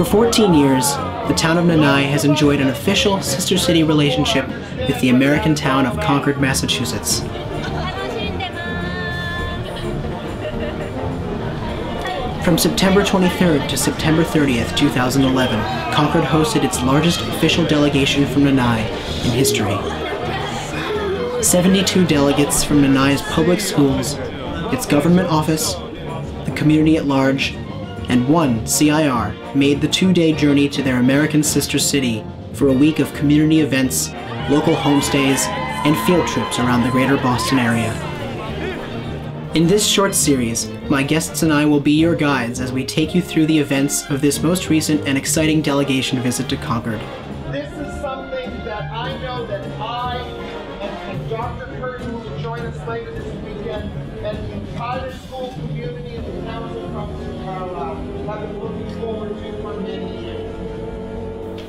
For 14 years, the town of Nanae has enjoyed an official sister city relationship with the American town of Concord, Massachusetts. From September 23rd to September 30th, 2011, Concord hosted its largest official delegation from Nanae in history. 72 delegates from Nanae's public schools, its government office, the community at large, and one CIR made the two-day journey to their American sister city for a week of community events, local homestays, and field trips around the greater Boston area. In this short series, my guests and I will be your guides as we take you through the events of this most recent and exciting delegation visit to Concord. This is something that I know that I and Dr. Curtin will join us later this weekend, and the entire school community and the towns of Concord have been looking forward to for many years.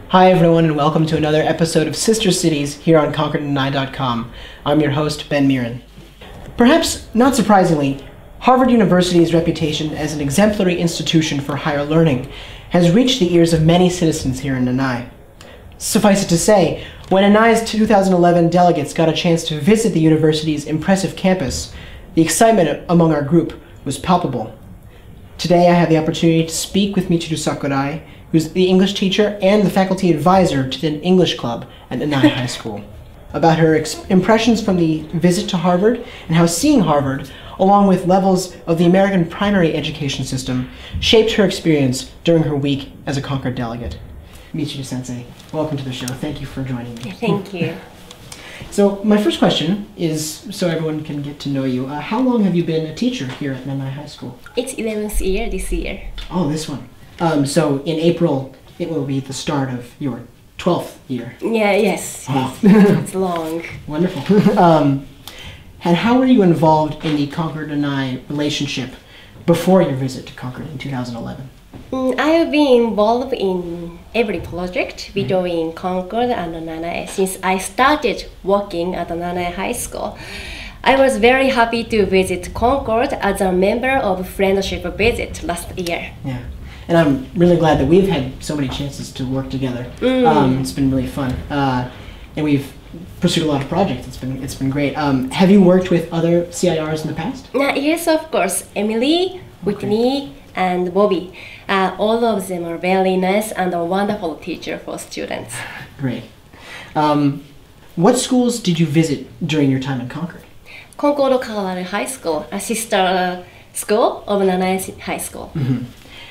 Hi everyone, and welcome to another episode of Sister Cities here on ConcordNanae.com. I'm your host, Ben Michiru. Perhaps not surprisingly, Harvard University's reputation as an exemplary institution for higher learning has reached the ears of many citizens here in Nanae. Suffice it to say, when Nanae's 2011 delegates got a chance to visit the university's impressive campus, the excitement among our group was palpable. Today I have the opportunity to speak with Michiru Sakurai, who's the English teacher and the faculty advisor to the English club at Nanae High School, about her impressions from the visit to Harvard and how seeing Harvard, along with levels of the American primary education system, shaped her experience during her week as a Concord delegate. Michiru-sensei, welcome to the show. Thank you for joining me. Thank you. So my first question is, so everyone can get to know you, how long have you been a teacher here at Nanae High School? It's 11th year this year. Oh, this one. So in April, it will be the start of your 12th year. Yeah, yes. Wow. It's long. Wonderful. And how were you involved in the ConcordNanae relationship before your visit to Concord in 2011? I have been involved in every project between Concord and Nanae since I started working at Nanae High School. I was very happy to visit Concord as a member of Friendship Visit last year. Yeah. And I'm really glad that we've had so many chances to work together. It's been really fun. And we've pursued a lot of projects. It's been great. Have you worked with other CIRs in the past? Yes, of course. Emily, Whitney, and Bobby. All of them are very nice and a wonderful teacher for students. Great. What schools did you visit during your time in Concord? ConcordNanae High School, a sister school of Nanae High School. Mm-hmm.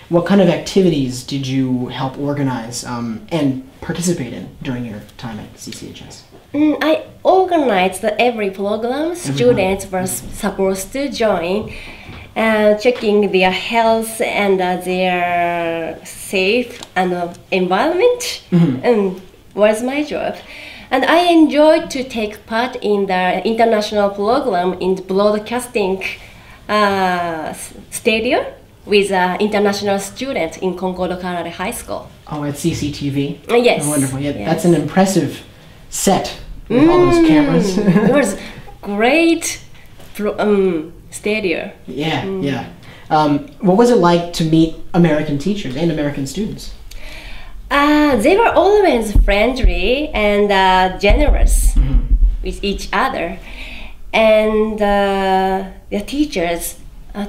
What kind of activities did you help organize and participate in during your time at CCHS? I organized every program students were supposed to join, checking their health and their safe and environment, and was my job. And I enjoyed to take part in the international program in the broadcasting studio with international students in ConcordNanae High School. Oh, at CCTV? Yes. Oh, wonderful. Yeah, yes. That's an impressive set with all those cameras. It was great studio. Yeah, yeah. What was it like to meet American teachers and American students? They were always friendly and generous with each other. And the teachers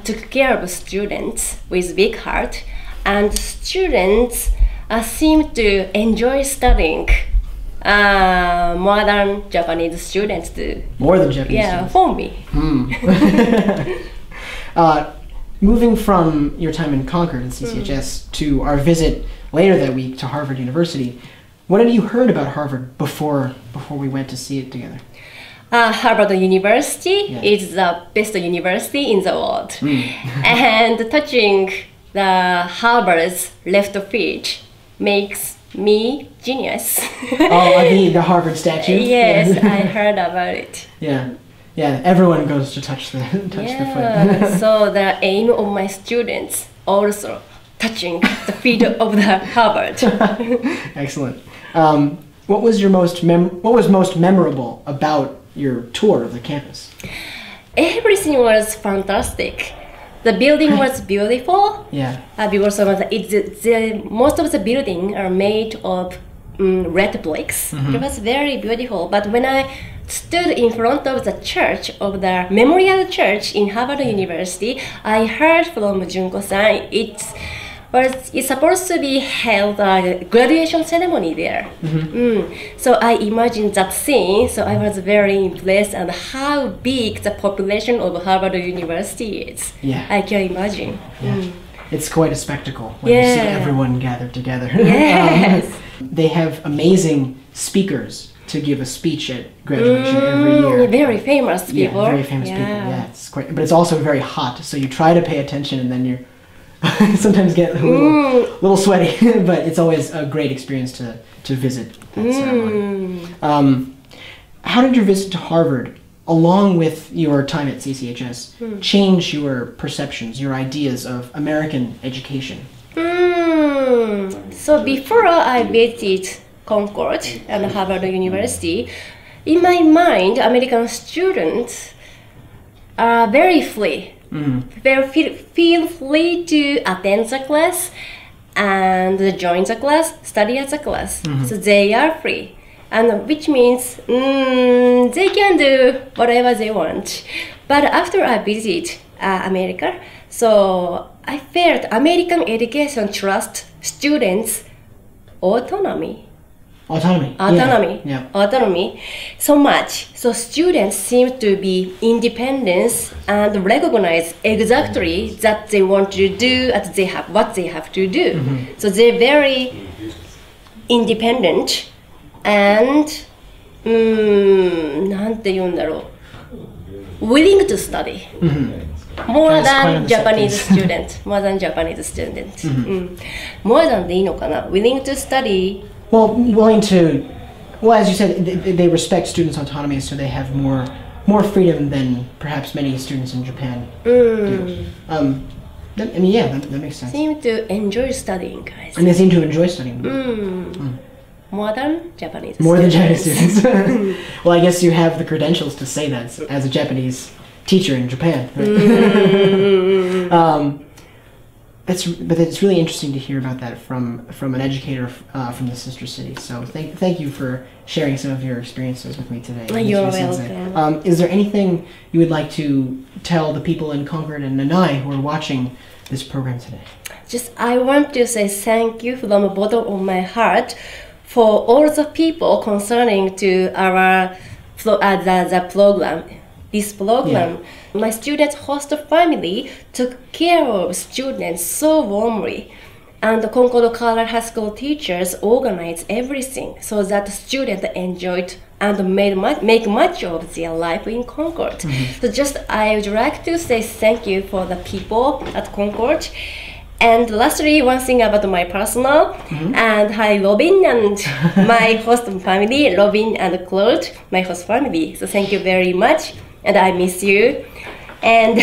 took care of students with big heart, and students seemed to enjoy studying more than Japanese students do. More than Japanese yeah, students? For me. Moving from your time in Concord and CCHS to our visit later that week to Harvard University, what had you heard about Harvard before we went to see it together? Harvard University is the best university in the world. And touching the Harvard's left feet makes me genius. Oh, I mean the Harvard statue? Yes, I heard about it. Yeah, yeah. Everyone goes to touch the foot. So the aim of my students also touching the feet of the Harvard. Excellent. What was most memorable about your tour of the campus? Everything was fantastic. The building was beautiful. Yeah. Because of most of the buildings are made of red bricks. It was very beautiful. But when I stood in front of the church, of the Memorial Church in Harvard University, I heard from Junko-san it's supposed to be held a graduation ceremony there. So I imagined that scene, so I was very impressed at how big the population of Harvard University is. Yeah. I can imagine. Yeah. It's quite a spectacle when you see everyone gathered together. Yes. They have amazing speakers to give a speech at graduation every year. Very famous people. Yeah, very famous people. Yeah, it's quite, but it's also very hot, so you try to pay attention and then you're sometimes get a little sweaty, but it's always a great experience to visit that ceremony. How did your visit to Harvard, along with your time at CCHS, change your perceptions, your ideas of American education? So before I visited Concord and Harvard University, in my mind, American students are very free. They feel free to attend the class and join the class, study at the class. So they are free, and which means they can do whatever they want. But after I visit America, so I felt American education trust students' autonomy. Autonomy so much. So students seem to be independent and recognize exactly that they want to do and what they have to do. So they're very independent and willing to study. More than Japanese student. More thanでいいのかな? Willing to study. Well, as you said, they respect students' autonomy, so they have more freedom than perhaps many students in Japan do. That makes sense. Seem to enjoy studying, guys. And they seem to enjoy studying. More than Japanese students. Well, I guess you have the credentials to say that as a Japanese teacher in Japan. Right? But it's really interesting to hear about that from an educator from the sister city. So thank you for sharing some of your experiences with me today. You're welcome. Is there anything you would like to tell the people in Concord and Nanae who are watching this program today? I want to say thank you from the bottom of my heart for all the people concerning to our the program. This program, my student host family took care of students so warmly, and the Concord Colorado High School teachers organized everything so that students enjoyed and make much of their life in Concord. So I would like to say thank you for the people at Concord. And lastly, one thing about my personal, and hi Robin and my host family, Robin and Claude, my host family. So thank you very much. And I miss you, and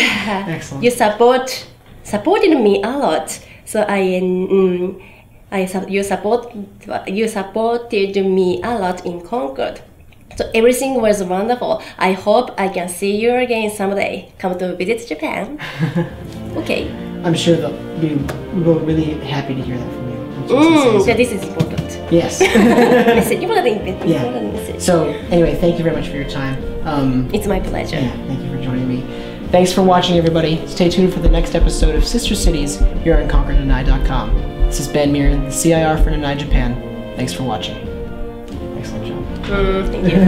you supported me a lot. So you supported me a lot in Concord. So everything was wonderful. I hope I can see you again someday. Come to visit Japan. Okay. I'm sure that we will really happy to hear that from you. So this is important. Yes. Message. So anyway, thank you very much for your time. It's my pleasure. Yeah, thank you for joining me. Thanks for watching, everybody. Stay tuned for the next episode of Sister Cities here on ConcordNanae.com. This is Ben Miran, the CIR for Nanae Japan. Thanks for watching. Excellent job. Thank you.